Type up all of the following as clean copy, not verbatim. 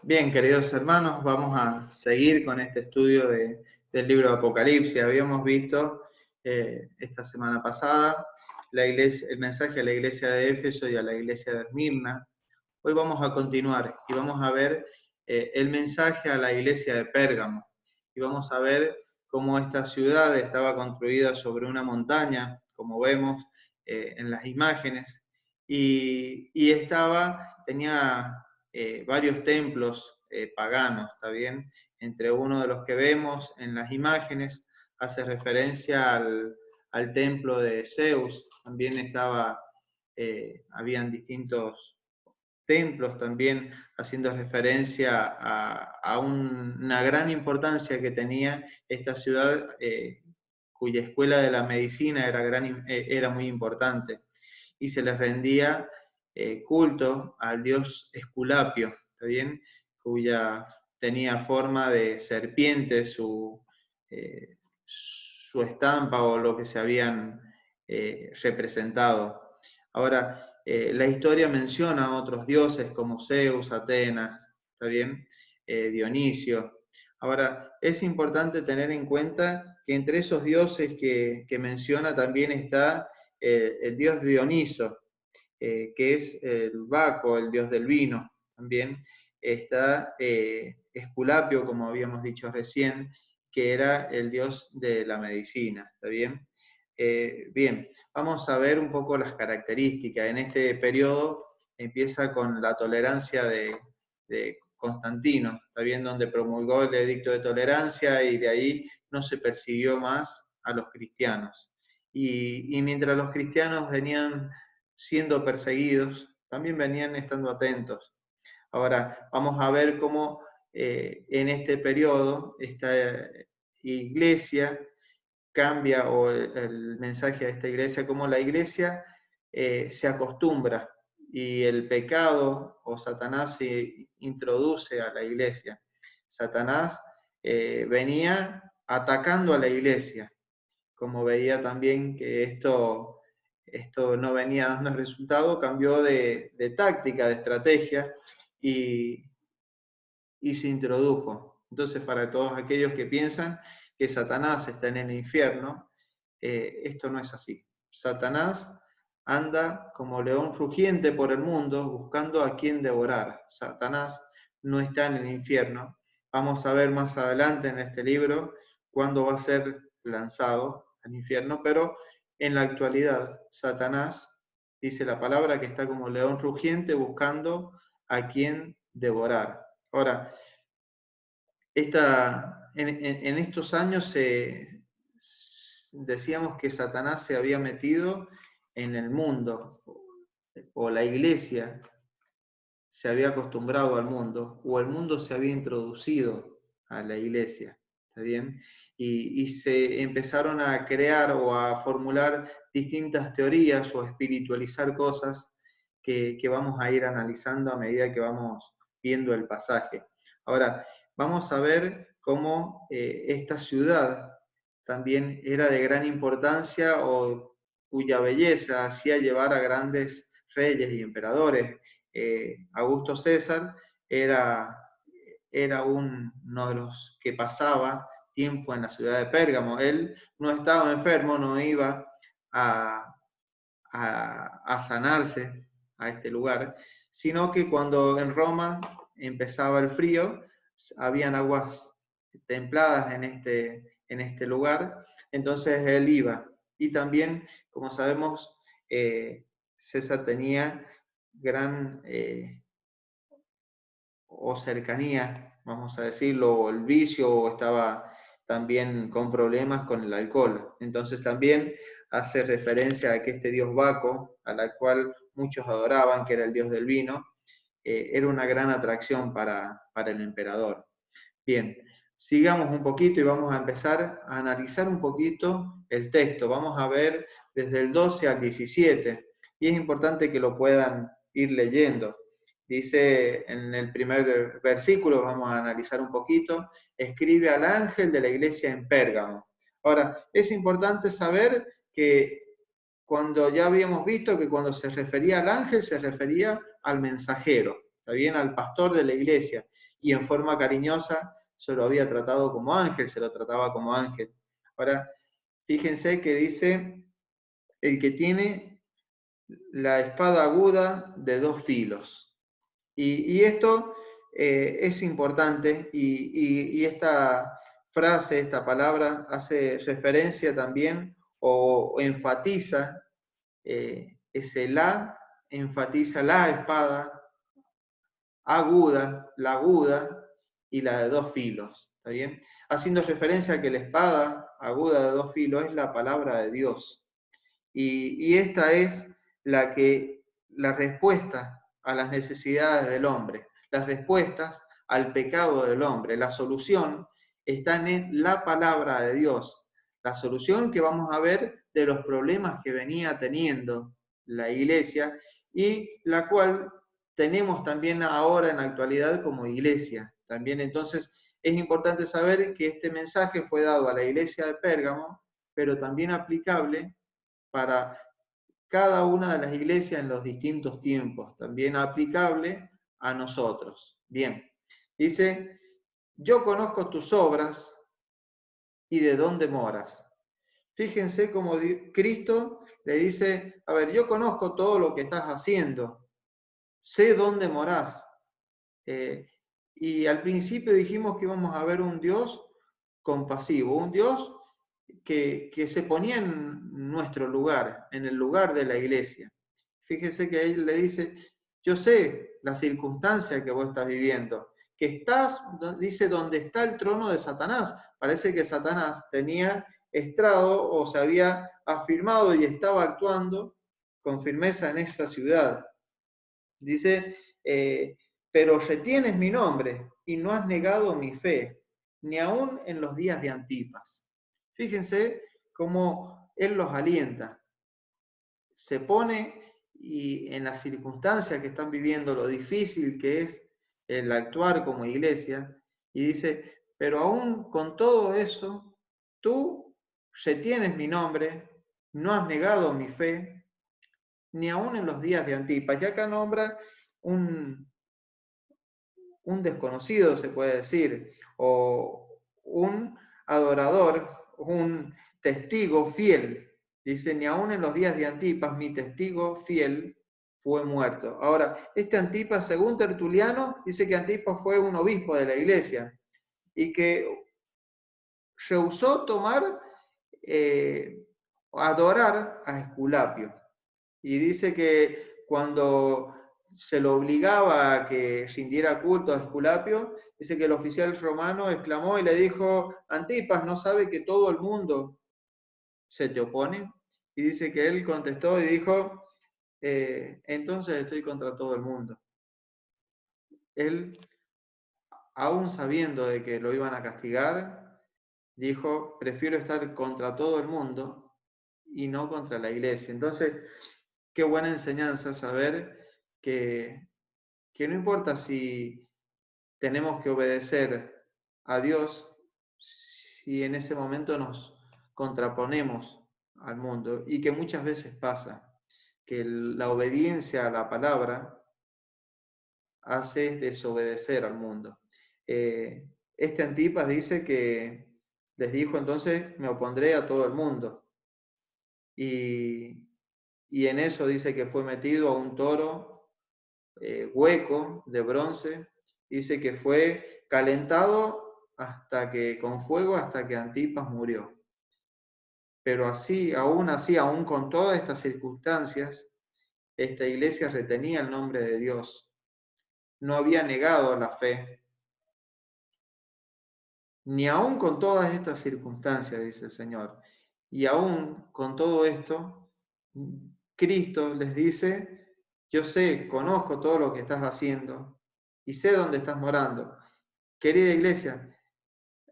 Bien, queridos hermanos, vamos a seguir con este estudio del libro de Apocalipsis. Habíamos visto esta semana pasada el mensaje a la iglesia de Éfeso y a la iglesia de Esmirna. Hoy vamos a continuar y vamos a ver el mensaje a la iglesia de Pérgamo. Y vamos a ver cómo esta ciudad estaba construida sobre una montaña, como vemos en las imágenes, y tenía varios templos paganos, ¿está bien? Entre uno de los que vemos en las imágenes hace referencia al templo de Zeus, también habían distintos templos también haciendo referencia a una gran importancia que tenía esta ciudad, cuya escuela de la medicina era muy importante, y se les rendía culto al dios Esculapio, ¿está bien? Cuya tenía forma de serpiente su estampa o lo que se habían representado. Ahora, la historia menciona a otros dioses como Zeus, Atenas, ¿está bien? Dionisio. Ahora, es importante tener en cuenta que entre esos dioses que menciona también está el dios Dioniso, que es el Baco, el dios del vino. También está Esculapio, como habíamos dicho recién, que era el dios de la medicina. ¿Está bien? Bien, vamos a ver un poco las características. En este periodo empieza con la tolerancia de Constantino, ¿está bien? Donde promulgó el edicto de tolerancia y de ahí no se persiguió más a los cristianos. Y mientras los cristianos venían siendo perseguidos, también venían estando atentos. Ahora, vamos a ver cómo en este periodo esta iglesia cambia, o el mensaje de esta iglesia, cómo la iglesia se acostumbra y el pecado o Satanás se introduce a la iglesia. Satanás venía atacando a la iglesia, como veía también que esto no venía dando resultado, cambió de táctica, de estrategia, y se introdujo. Entonces, para todos aquellos que piensan que Satanás está en el infierno, esto no es así. Satanás anda como león rugiente por el mundo buscando a quien devorar. Satanás no está en el infierno. Vamos a ver más adelante en este libro cuándo va a ser lanzado al infierno, pero en la actualidad Satanás, dice la palabra, que está como león rugiente buscando a quien devorar. Ahora, en estos años decíamos que Satanás se había metido en el mundo, o la iglesia se había acostumbrado al mundo, o el mundo se había introducido a la iglesia, ¿está bien? Y se empezaron a crear o a formular distintas teorías o a espiritualizar cosas que vamos a ir analizando a medida que vamos viendo el pasaje. Ahora, vamos a ver cómo esta ciudad también era de gran importancia, o cuya belleza hacía llevar a grandes reyes y emperadores. Augusto César era uno de los que pasaba tiempo en la ciudad de Pérgamo. Él no estaba enfermo, no iba a sanarse a este lugar, sino que cuando en Roma empezaba el frío, habían aguas templadas en este lugar, entonces él iba. Y también, como sabemos, César tenía gran o cercanía, vamos a decirlo, o el vicio, o estaba también con problemas con el alcohol. Entonces también hace referencia a que este dios Baco, a la cual muchos adoraban, que era el dios del vino, era una gran atracción para el emperador. Bien, sigamos un poquito y vamos a empezar a analizar un poquito el texto. Vamos a ver desde el 12 al 17, y es importante que lo puedan ir leyendo. Dice en el primer versículo, vamos a analizar un poquito, escribe al ángel de la iglesia en Pérgamo. Ahora, es importante saber que cuando ya habíamos visto que cuando se refería al ángel, se refería al mensajero, ¿está bien? Al pastor de la iglesia, y en forma cariñosa se lo había tratado como ángel, se lo trataba como ángel. Ahora, fíjense que dice, el que tiene la espada aguda de dos filos. Y esto es importante, y esta frase, esta palabra, hace referencia también o enfatiza ese la, enfatiza la espada aguda, la aguda y la de dos filos, ¿está bien? Haciendo referencia a que la espada aguda de dos filos es la palabra de Dios. Y esta es la respuesta a las necesidades del hombre, las respuestas al pecado del hombre. La solución está en la palabra de Dios. La solución que vamos a ver de los problemas que venía teniendo la iglesia y la cual tenemos también ahora en la actualidad como iglesia. También entonces es importante saber que este mensaje fue dado a la iglesia de Pérgamo, pero también aplicable para cada una de las iglesias en los distintos tiempos, también aplicable a nosotros. Bien, dice, yo conozco tus obras y de dónde moras. Fíjense cómo Cristo le dice, a ver, yo conozco todo lo que estás haciendo, sé dónde morás. Y al principio dijimos que íbamos a ver un Dios compasivo, un Dios que se ponía en nuestro lugar, en el lugar de la iglesia. Fíjese que él le dice, yo sé la circunstancia que vos estás viviendo, que estás, dice, donde está el trono de Satanás. Parece que Satanás tenía estrado o se había afirmado y estaba actuando con firmeza en esa ciudad. Dice, pero retienes mi nombre y no has negado mi fe, ni aun en los días de Antipas. Fíjense cómo él los alienta. Se pone y en las circunstancias que están viviendo, lo difícil que es el actuar como iglesia, y dice, pero aún con todo eso, tú retienes mi nombre, no has negado mi fe, ni aun en los días de Antipas. Y acá nombra un desconocido, se puede decir, o un adorador, un testigo fiel. Dice, ni aun en los días de Antipas, mi testigo fiel fue muerto. Ahora, este Antipas, según Tertuliano, dice que Antipas fue un obispo de la iglesia y que rehusó adorar a Esculapio. Y dice que cuando se lo obligaba a que rindiera culto a Esculapio, dice que el oficial romano exclamó y le dijo, Antipas, ¿no sabe que todo el mundo se te opone? Y dice que él contestó y dijo, entonces estoy contra todo el mundo. Él, aún sabiendo de que lo iban a castigar, dijo, prefiero estar contra todo el mundo y no contra la iglesia. Entonces, qué buena enseñanza saber que no importa si tenemos que obedecer a Dios, si en ese momento nos contraponemos al mundo, y que muchas veces pasa que la obediencia a la palabra hace desobedecer al mundo. Este Antipas dice que les dijo entonces, me opondré a todo el mundo. Y en eso dice que fue metido a un toro hueco de bronce, dice que fue calentado con fuego hasta que Antipas murió. Pero así, aún con todas estas circunstancias, esta iglesia retenía el nombre de Dios. No había negado la fe. Ni aún con todas estas circunstancias, dice el Señor. Y aún con todo esto, Cristo les dice, yo sé, conozco todo lo que estás haciendo y sé dónde estás morando. Querida iglesia,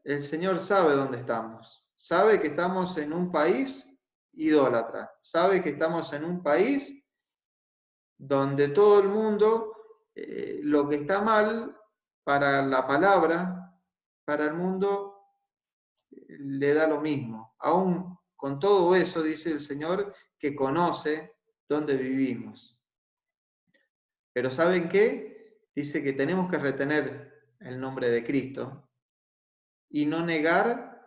el Señor sabe dónde estamos. Sabe que estamos en un país idólatra. Sabe que estamos en un país donde todo el mundo, lo que está mal para la palabra, para el mundo, le da lo mismo. Aún con todo eso, dice el Señor, que conoce dónde vivimos. Pero ¿saben qué? dice que tenemos que retener el nombre de Cristo y no negar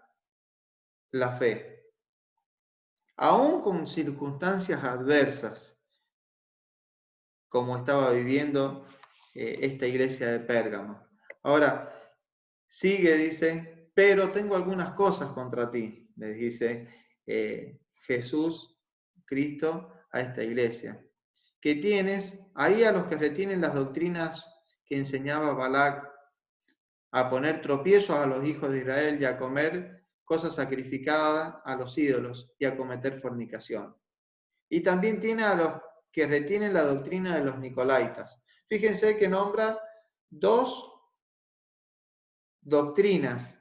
la fe, aún con circunstancias adversas, como estaba viviendo esta iglesia de Pérgamo. Ahora, sigue, dice, pero tengo algunas cosas contra ti, le dice Jesús, Cristo, a esta iglesia. Que tienes ahí a los que retienen las doctrinas que enseñaba Balac, a poner tropiezos a los hijos de Israel y a comer cosas sacrificadas a los ídolos y a cometer fornicación. Y también tiene a los que retienen la doctrina de los nicolaitas. Fíjense que nombra dos doctrinas,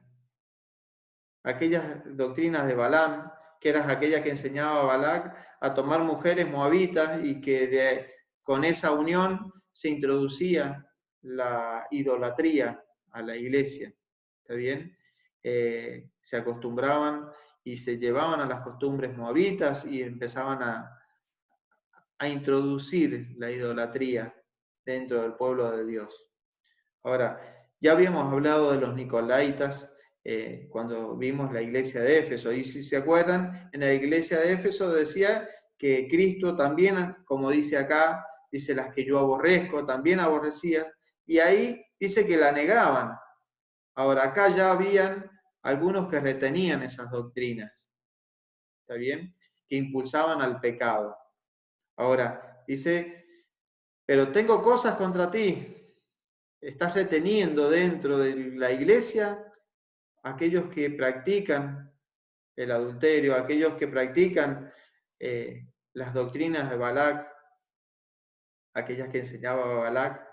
aquellas doctrinas de Balaam, que eran aquellas que enseñaba Balac a tomar mujeres moabitas y que con esa unión se introducía la idolatría a la iglesia. ¿Está bien? Se acostumbraban y se llevaban a las costumbres moabitas y empezaban a introducir la idolatría dentro del pueblo de Dios. Ahora, ya habíamos hablado de los nicolaitas cuando vimos la iglesia de Éfeso, y si se acuerdan, en la iglesia de Éfeso decía que Cristo también, como dice acá, dice las que yo aborrezco, también aborrecía, y ahí dice que la negaban. Ahora, acá ya habían algunos que retenían esas doctrinas, ¿está bien? Que impulsaban al pecado. Ahora, dice, pero tengo cosas contra ti. Estás reteniendo dentro de la iglesia aquellos que practican el adulterio, aquellos que practican las doctrinas de Balac, aquellas que enseñaba Balac,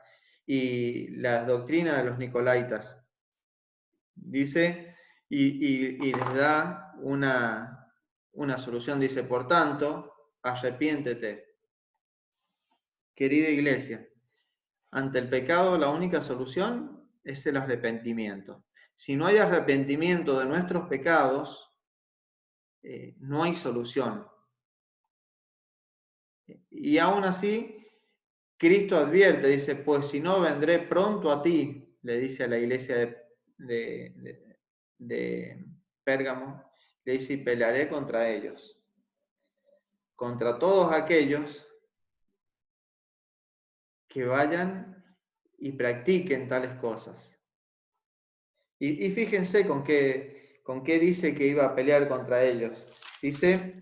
y las doctrinas de los nicolaitas. Dice, y les da una solución, dice, por tanto, arrepiéntete. Querida iglesia, ante el pecado la única solución es el arrepentimiento. Si no hay arrepentimiento de nuestros pecados, no hay solución. Y aún así, Cristo advierte, dice, pues si no vendré pronto a ti, le dice a la iglesia de Pérgamo, le dice, y pelearé contra ellos, contra todos aquellos que vayan y practiquen tales cosas. Y fíjense con qué dice que iba a pelear contra ellos. Dice,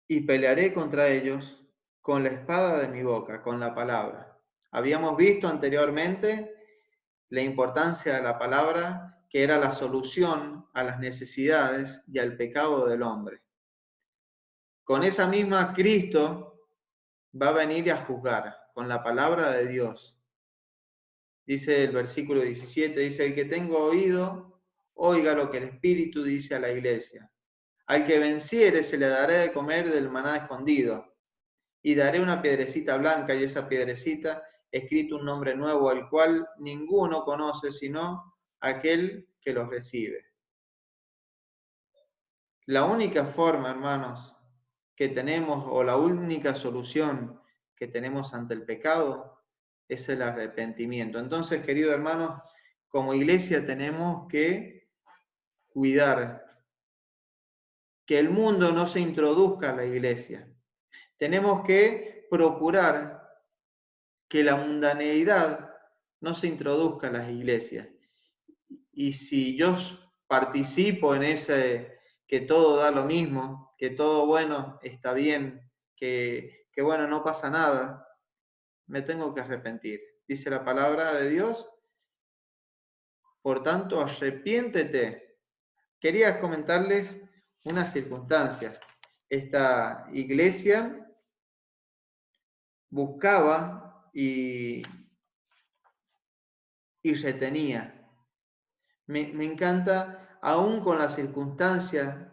y pelearé contra ellos con la espada de mi boca, con la palabra. Habíamos visto anteriormente la importancia de la palabra, que era la solución a las necesidades y al pecado del hombre. Con esa misma Cristo va a venir a juzgar, con la palabra de Dios. Dice el versículo 17, dice, el que tenga oído, oiga lo que el Espíritu dice a la iglesia. Al que venciere se le dará de comer del maná escondido, y daré una piedrecita blanca, y esa piedrecita escrito un nombre nuevo, al cual ninguno conoce sino aquel que lo recibe. La única forma, hermanos, que tenemos, o la única solución que tenemos ante el pecado, es el arrepentimiento. Entonces, queridos hermanos, como iglesia tenemos que cuidar que el mundo no se introduzca a la iglesia. Tenemos que procurar que la mundaneidad no se introduzca en las iglesias. Y si yo participo en ese que todo da lo mismo, que todo bueno está bien, que bueno no pasa nada, me tengo que arrepentir. Dice la palabra de Dios, por tanto, arrepiéntete. Quería comentarles una circunstancia. Esta iglesia buscaba y retenía. Me encanta, aún con las circunstancias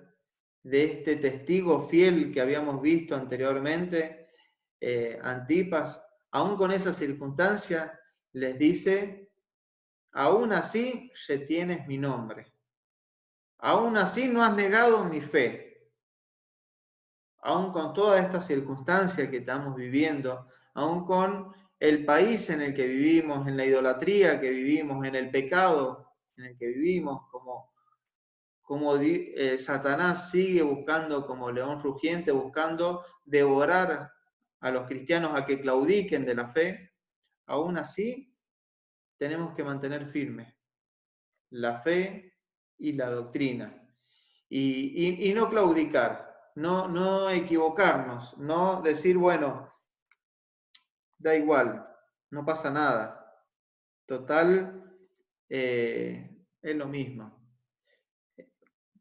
de este testigo fiel que habíamos visto anteriormente, Antipas, aún con esa circunstancia, les dice, aún así retienes mi nombre, aún así no has negado mi fe, aún con toda esta circunstancia que estamos viviendo, aún con el país en el que vivimos, en la idolatría que vivimos, en el pecado en el que vivimos, como Satanás sigue buscando como león rugiente, buscando devorar a los cristianos a que claudiquen de la fe, aún así tenemos que mantener firme la fe y la doctrina. Y no claudicar, no equivocarnos, no decir, bueno, da igual, no pasa nada. Total, es lo mismo.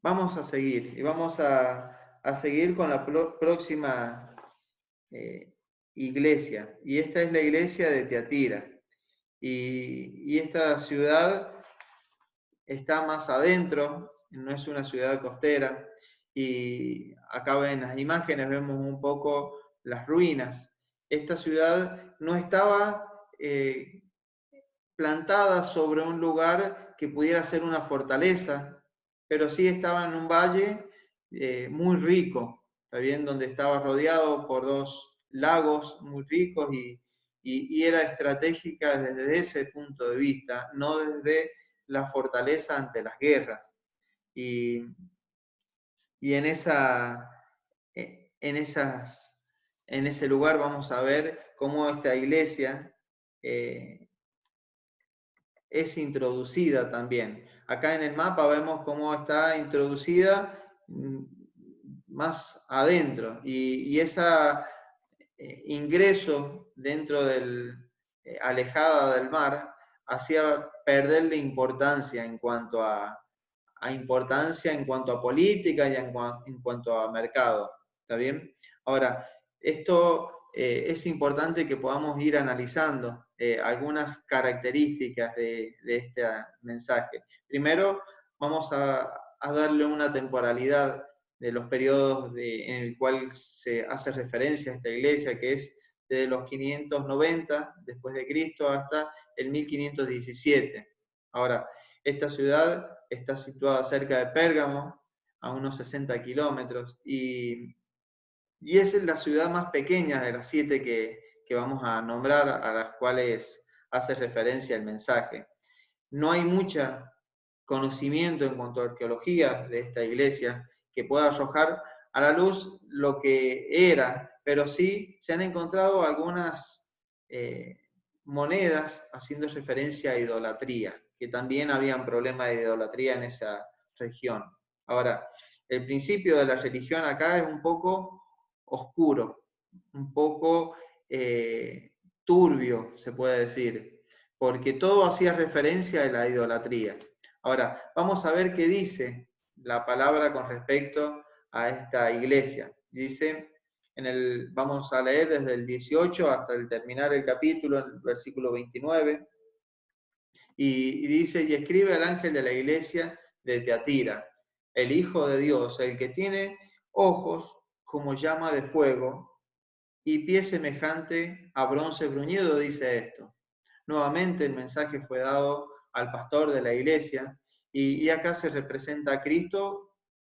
Vamos a seguir y vamos a seguir con la próxima iglesia. Y esta es la iglesia de Tiatira. Y esta ciudad está más adentro, no es una ciudad costera. Y acá en las imágenes vemos un poco las ruinas. Esta ciudad no estaba plantada sobre un lugar que pudiera ser una fortaleza, pero sí estaba en un valle muy rico, ¿está bien? Donde estaba rodeado por dos lagos muy ricos y era estratégica desde ese punto de vista, no desde la fortaleza ante las guerras. Y, y en, esa, en, esas, en ese lugar vamos a ver cómo esta iglesia es introducida también. Acá en el mapa vemos cómo está introducida más adentro y ese ingreso dentro del alejada del mar hacía perderle importancia importancia en cuanto a política y en cuanto a mercado. ¿Está bien? Ahora, esto es importante que podamos ir analizando algunas características de este mensaje. Primero, vamos a darle una temporalidad de los periodos en el cual se hace referencia a esta iglesia, que es desde los 590 después de Cristo hasta el 1517. Ahora, esta ciudad está situada cerca de Pérgamo, a unos 60 kilómetros, y es la ciudad más pequeña de las 7 que vamos a nombrar, a las cuales hace referencia el mensaje. No hay mucho conocimiento en cuanto a arqueología de esta iglesia que pueda arrojar a la luz lo que era, pero sí se han encontrado algunas monedas haciendo referencia a idolatría, que también habían problemas de idolatría en esa región. Ahora, el principio de la religión acá es un poco oscuro, un poco turbio, se puede decir, porque todo hacía referencia a la idolatría. Ahora, vamos a ver qué dice la palabra con respecto a esta iglesia. Dice, vamos a leer desde el 18 hasta el terminar el capítulo, en el versículo 29, y dice, y escribe al ángel de la iglesia de Tiatira, el Hijo de Dios, el que tiene ojos como llama de fuego y pie semejante a bronce bruñido, dice esto. Nuevamente el mensaje fue dado al pastor de la iglesia y acá se representa a Cristo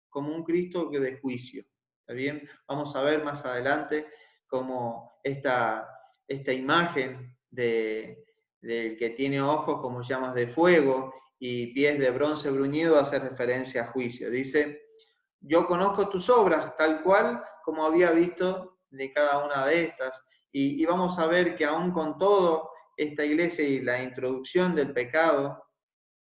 como un Cristo de juicio. ¿Está bien? Vamos a ver más adelante cómo esta imagen del que tiene ojos como llamas de fuego y pies de bronce bruñido hace referencia a juicio. Dice, yo conozco tus obras tal cual como había visto de cada una de estas. Y vamos a ver que aún con todo esta iglesia y la introducción del pecado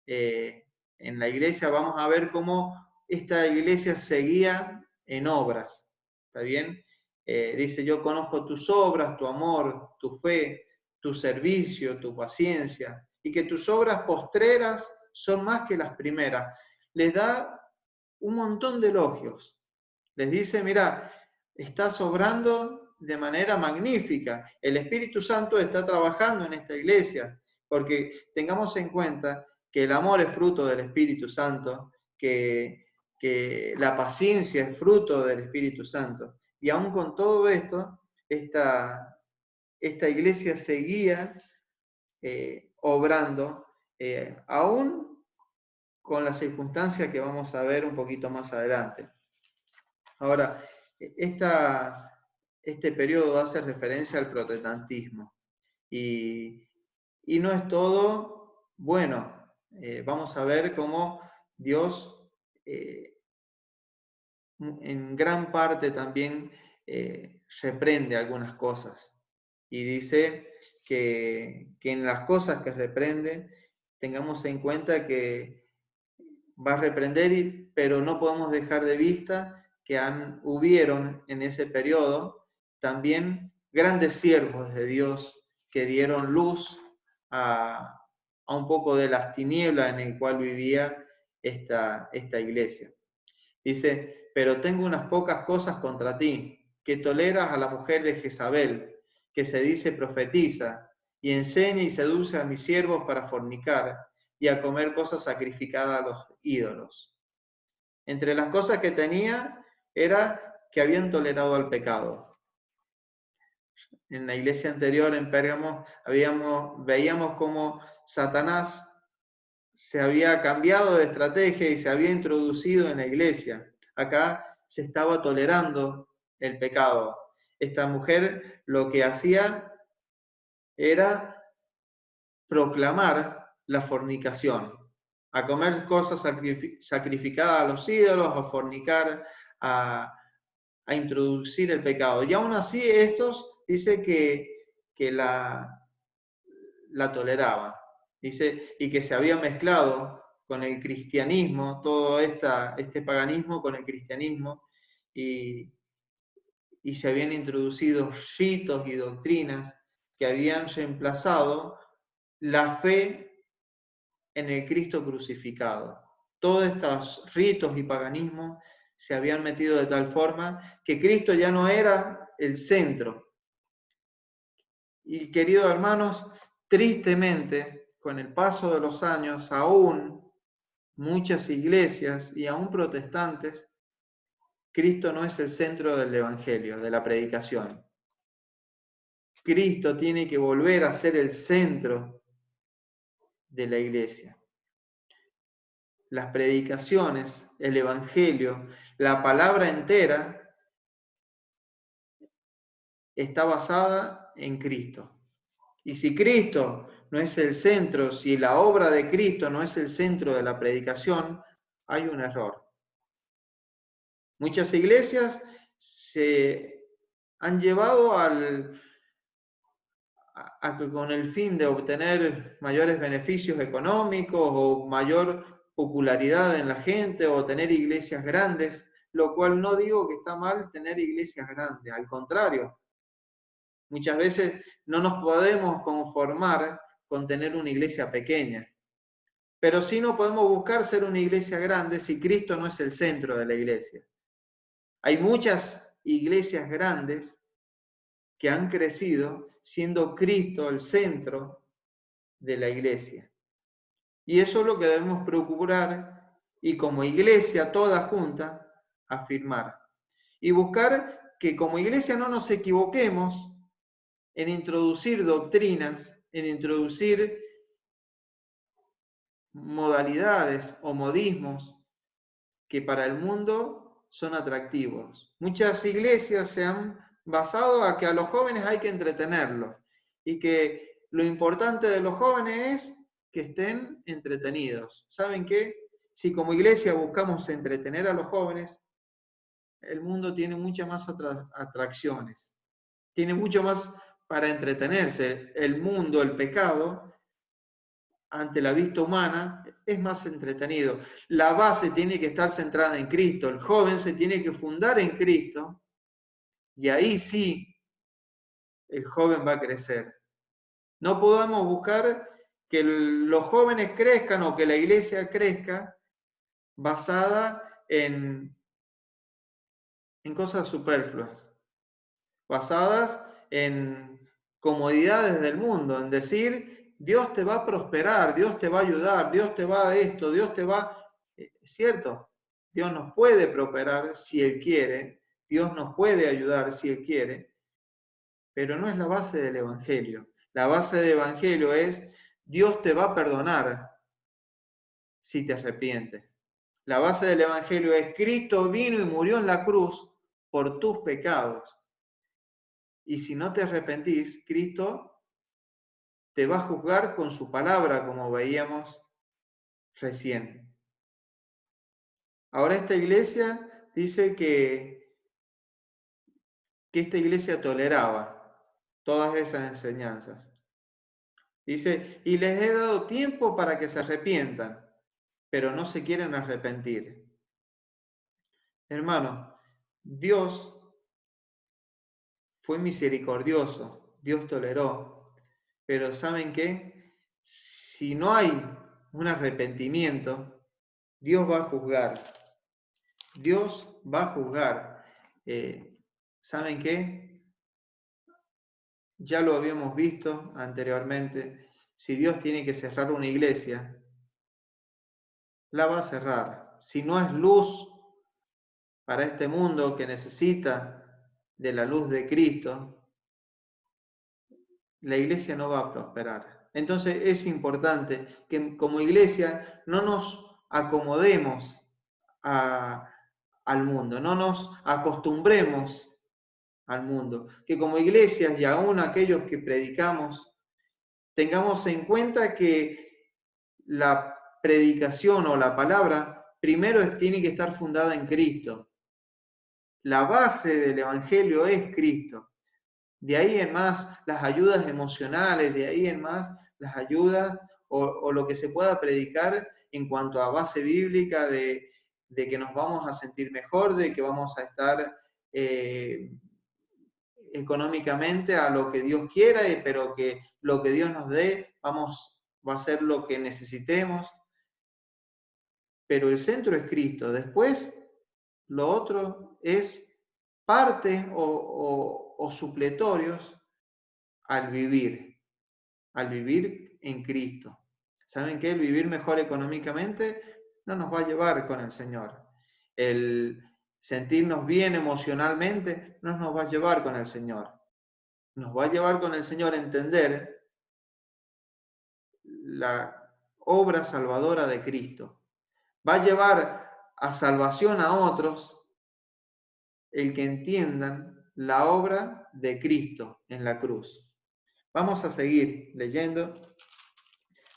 en la iglesia, vamos a ver cómo esta iglesia seguía en obras. ¿Está bien? Dice, yo conozco tus obras, tu amor, tu fe, tu servicio, tu paciencia, y que tus obras postreras son más que las primeras. Les da un montón de elogios. Les dice, mira, estás obrando de manera magnífica. El Espíritu Santo está trabajando en esta iglesia, porque tengamos en cuenta que el amor es fruto del Espíritu Santo, que la paciencia es fruto del Espíritu Santo. Y aún con todo esto, esta iglesia seguía obrando, aún con las circunstancias que vamos a ver un poquito más adelante. Ahora, este periodo hace referencia al protestantismo Y, y no es todo bueno. Vamos a ver cómo Dios en gran parte también reprende algunas cosas. Y dice que en las cosas que reprende tengamos en cuenta que va a reprender, pero no podemos dejar de vista que hubieron en ese periodo también grandes siervos de Dios que dieron luz a un poco de las tinieblas en el cual vivía esta iglesia. Dice, pero tengo unas pocas cosas contra ti, que toleras a la mujer de Jezabel, que se dice profetiza, y enseña y seduce a mis siervos para fornicar y a comer cosas sacrificadas a los ídolos. Entre las cosas que tenía era que habían tolerado al pecado. En la iglesia anterior, en Pérgamo, veíamos cómo Satanás se había cambiado de estrategia y se había introducido en la iglesia. Acá se estaba tolerando el pecado. Esta mujer lo que hacía era proclamar la fornicación, a comer cosas sacrificadas a los ídolos, a fornicar, a introducir el pecado. Y aún así estos dice que la toleraban. Dice, y que se había mezclado con el cristianismo, todo este paganismo con el cristianismo, y se habían introducido ritos y doctrinas que habían reemplazado la fe en el Cristo crucificado. Todos estos ritos y paganismos se habían metido de tal forma que Cristo ya no era el centro. Y queridos hermanos, tristemente, con el paso de los años, aún muchas iglesias y aún protestantes, Cristo no es el centro del Evangelio, de la predicación. Cristo tiene que volver a ser el centro de la iglesia. Las predicaciones, el Evangelio, la palabra entera está basada en Cristo. Y si Cristo no es el centro, si la obra de Cristo no es el centro de la predicación, hay un error. Muchas iglesias se han llevado a que con el fin de obtener mayores beneficios económicos o mayor popularidad en la gente o tener iglesias grandes, lo cual no digo que está mal tener iglesias grandes, al contrario. Muchas veces no nos podemos conformar con tener una iglesia pequeña, pero sí no podemos buscar ser una iglesia grande si Cristo no es el centro de la iglesia. Hay muchas iglesias grandes que han crecido siendo Cristo el centro de la iglesia. Y eso es lo que debemos procurar y como iglesia toda junta afirmar. Y buscar que como iglesia no nos equivoquemos en introducir doctrinas, en introducir modalidades o modismos que para el mundo son atractivos. Muchas iglesias se han basado a que a los jóvenes hay que entretenerlos y que lo importante de los jóvenes es que estén entretenidos. ¿Saben qué? Si como iglesia buscamos entretener a los jóvenes, el mundo tiene muchas más atracciones, tiene mucho más para entretenerse. El mundo, el pecado, ante la vista humana, es más entretenido. La base tiene que estar centrada en Cristo, el joven se tiene que fundar en Cristo, y ahí sí el joven va a crecer. No podamos buscar que los jóvenes crezcan o que la iglesia crezca basada en cosas superfluas, basadas en comodidades del mundo, en decir, Dios te va a prosperar, Dios te va a ayudar, Dios te va a esto, Dios te va... Es cierto, Dios nos puede prosperar si Él quiere, Dios nos puede ayudar si Él quiere, pero no es la base del Evangelio. La base del Evangelio es, Dios te va a perdonar si te arrepientes. La base del Evangelio es, Cristo vino y murió en la cruz por tus pecados. Y si no te arrepentís, Cristo te va a juzgar con su palabra, como veíamos recién. Ahora esta iglesia dice que esta iglesia toleraba todas esas enseñanzas. Dice, y les he dado tiempo para que se arrepientan, pero no se quieren arrepentir. Hermano, Dios fue misericordioso, Dios toleró, pero ¿saben qué? Si no hay un arrepentimiento, Dios va a juzgar. Dios va a juzgar. ¿Saben qué? Ya lo habíamos visto anteriormente. Si Dios tiene que cerrar una iglesia, la va a cerrar. Si no es luz para este mundo que necesita de la luz de Cristo, la iglesia no va a prosperar. Entonces es importante que como iglesia no nos acomodemos al mundo, no nos acostumbremos al mundo, que como iglesias y aún aquellos que predicamos, tengamos en cuenta que la predicación o la palabra primero tiene que estar fundada en Cristo. La base del Evangelio es Cristo. De ahí en más las ayudas emocionales, de ahí en más las ayudas o lo que se pueda predicar en cuanto a base bíblica de que nos vamos a sentir mejor, de que vamos a estar económicamente a lo que Dios quiera, pero que lo que Dios nos dé va a ser lo que necesitemos. Pero el centro es Cristo. Después, lo otro es parte o supletorios al vivir en Cristo. ¿Saben qué? El vivir mejor económicamente no nos va a llevar con el Señor. El sentirnos bien emocionalmente no nos va a llevar con el Señor. Nos va a llevar con el Señor a entender la obra salvadora de Cristo. Va a llevar a salvación a otros el que entiendan la obra de Cristo en la cruz. Vamos a seguir leyendo.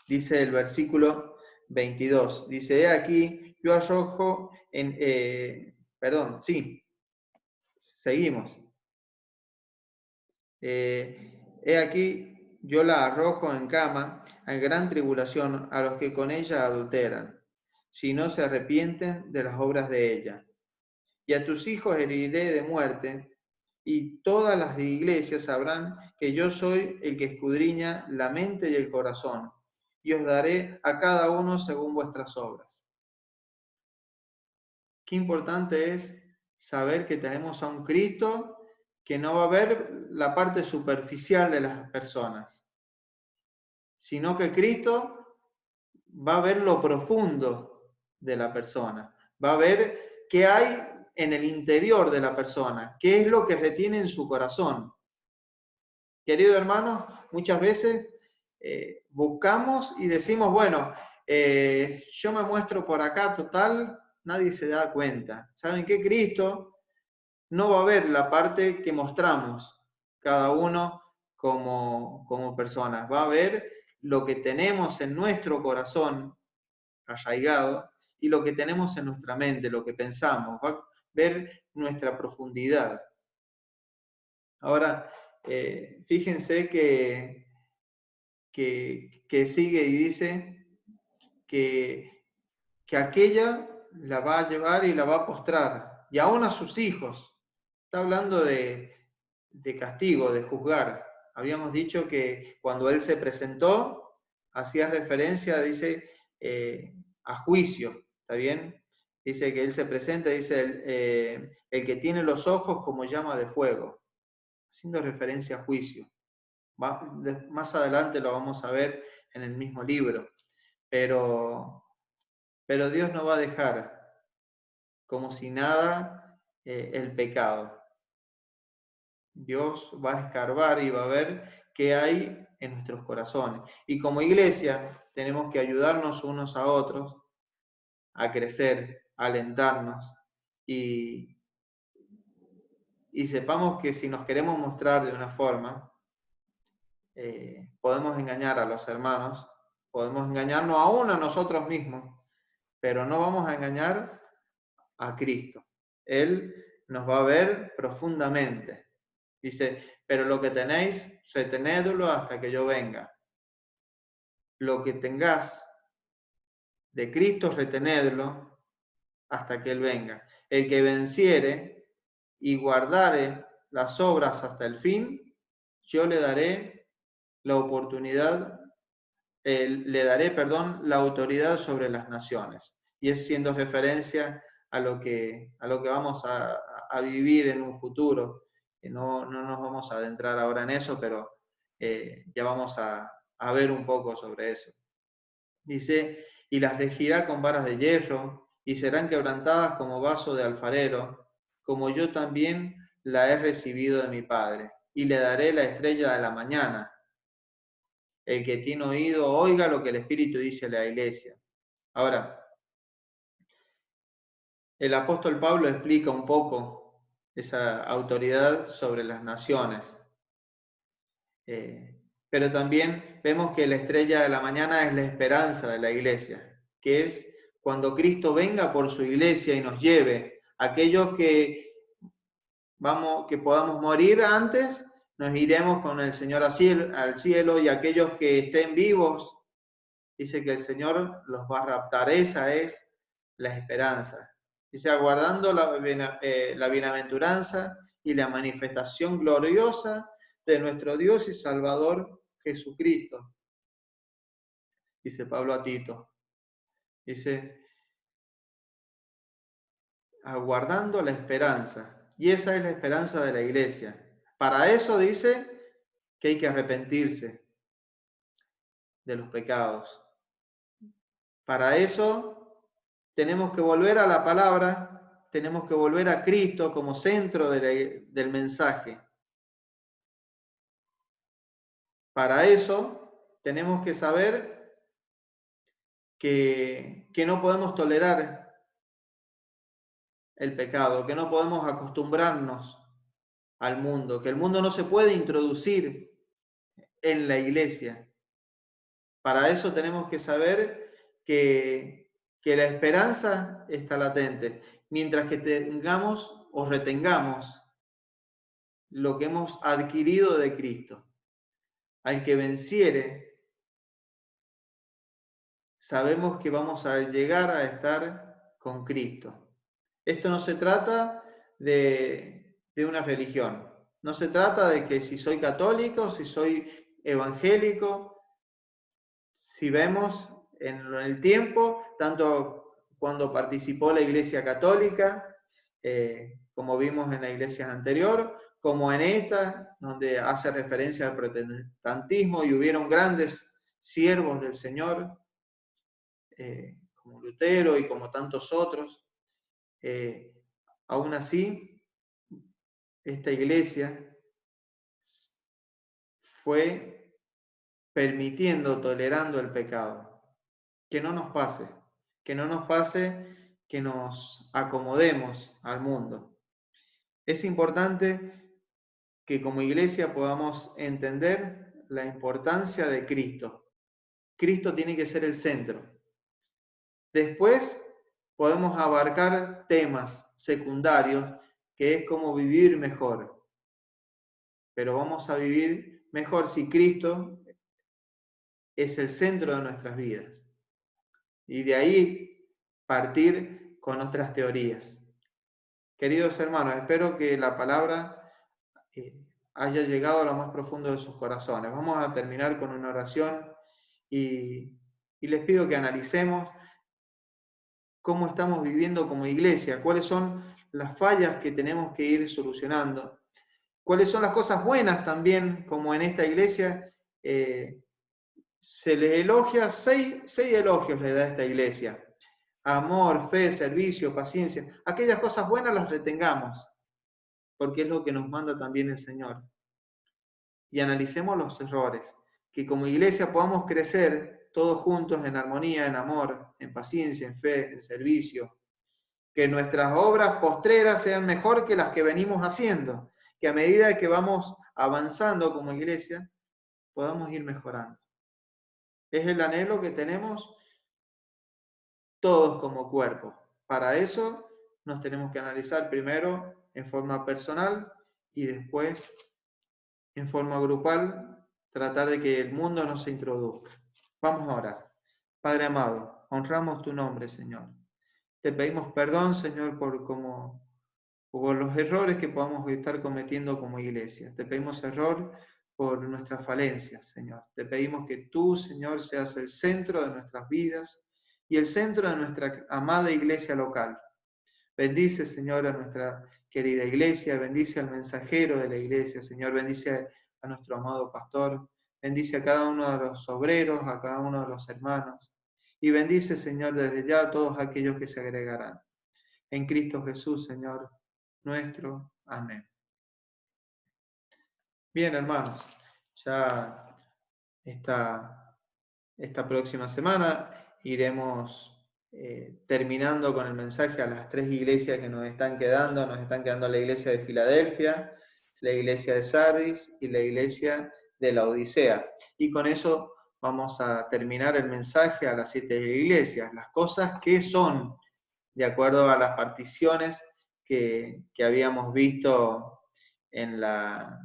Dice el versículo 22. Dice, he aquí, yo arrojo seguimos. He aquí, yo la arrojo en cama, en gran tribulación, a los que con ella adulteran, si no se arrepienten de las obras de ella. Y a tus hijos heriré de muerte, y todas las iglesias sabrán que yo soy el que escudriña la mente y el corazón, y os daré a cada uno según vuestras obras. Qué importante es saber que tenemos a un Cristo que no va a ver la parte superficial de las personas, sino que Cristo va a ver lo profundo de la persona, va a ver qué hay en el interior de la persona, qué es lo que retiene en su corazón. Querido hermano, muchas veces buscamos y decimos, bueno, yo me muestro por acá, total, nadie se da cuenta. ¿Saben qué? Cristo no va a ver la parte que mostramos cada uno como personas, va a ver lo que tenemos en nuestro corazón arraigado y lo que tenemos en nuestra mente, lo que pensamos, va a ver nuestra profundidad. Ahora, fíjense que sigue y dice que aquella la va a llevar y la va a postrar, y aún a sus hijos. Está hablando de castigo, de juzgar. Habíamos dicho que cuando él se presentó, hacía referencia, dice, a juicio, ¿está bien? Dice que él se presenta, dice, el que tiene los ojos como llama de fuego, haciendo referencia a juicio. Más adelante lo vamos a ver en el mismo libro, pero Dios no va a dejar como si nada el pecado. Dios va a escarbar y va a ver qué hay en nuestros corazones. Y como iglesia tenemos que ayudarnos unos a otros a crecer, a alentarnos y sepamos que si nos queremos mostrar de una forma, podemos engañar a los hermanos, podemos engañarnos aún a nosotros mismos, pero no vamos a engañar a Cristo. Él nos va a ver profundamente. Dice, pero lo que tenéis, retenedlo hasta que yo venga. Lo que tengas de Cristo, retenedlo hasta que Él venga. El que venciere y guardare las obras hasta el fin, yo le daré la oportunidad, la autoridad sobre las naciones. Y es siendo referencia a lo que vamos a vivir en un futuro. No nos vamos a adentrar ahora en eso, pero ya vamos a ver un poco sobre eso. Dice, y las regirá con varas de hierro, y serán quebrantadas como vaso de alfarero, como yo también la he recibido de mi Padre, y le daré la estrella de la mañana. El que tiene oído, oiga lo que el Espíritu dice a la iglesia. Ahora, el apóstol Pablo explica un poco esa autoridad sobre las naciones. Pero también vemos que la estrella de la mañana es la esperanza de la iglesia, que es cuando Cristo venga por su iglesia y nos lleve. Aquellos que podamos morir antes, nos iremos con el Señor al cielo, y aquellos que estén vivos, dice que el Señor los va a raptar. Esa es la esperanza. Dice, aguardando la bienaventuranza y la manifestación gloriosa de nuestro Dios y Salvador Jesucristo. Dice Pablo a Tito. Dice, aguardando la esperanza. Y esa es la esperanza de la iglesia. Para eso dice que hay que arrepentirse de los pecados. Para eso tenemos que volver a la palabra, tenemos que volver a Cristo como centro del mensaje. Para eso tenemos que saber que no podemos tolerar el pecado, que no podemos acostumbrarnos al mundo, que el mundo no se puede introducir en la iglesia. Para eso tenemos que saber que la esperanza está latente, mientras que tengamos o retengamos lo que hemos adquirido de Cristo. Al que venciere, sabemos que vamos a llegar a estar con Cristo. Esto no se trata de una religión, no se trata de que si soy católico, si soy evangélico. Si vemos en el tiempo, tanto cuando participó la Iglesia Católica, como vimos en la iglesia anterior, como en esta, donde hace referencia al protestantismo, y hubieron grandes siervos del Señor, como Lutero y como tantos otros. Aún así, esta iglesia fue permitiendo, tolerando el pecado. Que no nos pase, que no nos pase que nos acomodemos al mundo. Es importante que como iglesia podamos entender la importancia de Cristo. Cristo tiene que ser el centro. Después podemos abarcar temas secundarios, que es cómo vivir mejor. Pero vamos a vivir mejor si Cristo es el centro de nuestras vidas. Y de ahí partir con nuestras teorías. Queridos hermanos, espero que la palabra haya llegado a lo más profundo de sus corazones. Vamos a terminar con una oración y les pido que analicemos cómo estamos viviendo como iglesia, cuáles son las fallas que tenemos que ir solucionando, cuáles son las cosas buenas también, como en esta iglesia se le elogia, seis elogios le da a esta iglesia: amor, fe, servicio, paciencia. Aquellas cosas buenas las retengamos, porque es lo que nos manda también el Señor. Y analicemos los errores, que como iglesia podamos crecer todos juntos en armonía, en amor, en paciencia, en fe, en servicio. Que nuestras obras postreras sean mejor que las que venimos haciendo, que a medida que vamos avanzando como iglesia, podamos ir mejorando. Es el anhelo que tenemos todos como cuerpo. Para eso nos tenemos que analizar primero en forma personal y después en forma grupal, tratar de que el mundo no se introduzca. Vamos a orar. Padre amado, honramos tu nombre, Señor. Te pedimos perdón, Señor, por los errores que podamos estar cometiendo como iglesia. Te pedimos error por nuestras falencias, Señor. Te pedimos que tú, Señor, seas el centro de nuestras vidas y el centro de nuestra amada iglesia local. Bendice, Señor, a nuestra querida iglesia, bendice al mensajero de la iglesia, Señor, bendice a nuestro amado pastor, bendice a cada uno de los obreros, a cada uno de los hermanos, y bendice, Señor, desde ya a todos aquellos que se agregarán. En Cristo Jesús, Señor nuestro. Amén. Bien, hermanos, ya esta próxima semana iremos terminando con el mensaje a las 3 iglesias que nos están quedando la iglesia de Filadelfia, la iglesia de Sardis y la iglesia de la Odisea. Y con eso vamos a terminar el mensaje a las 7 iglesias, las cosas que son, de acuerdo a las particiones que habíamos visto en la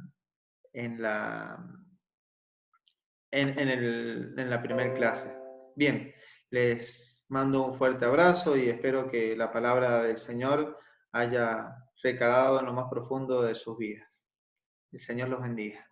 primera clase. Bien, les mando un fuerte abrazo y espero que la palabra del Señor haya recalado en lo más profundo de sus vidas. El Señor los bendiga.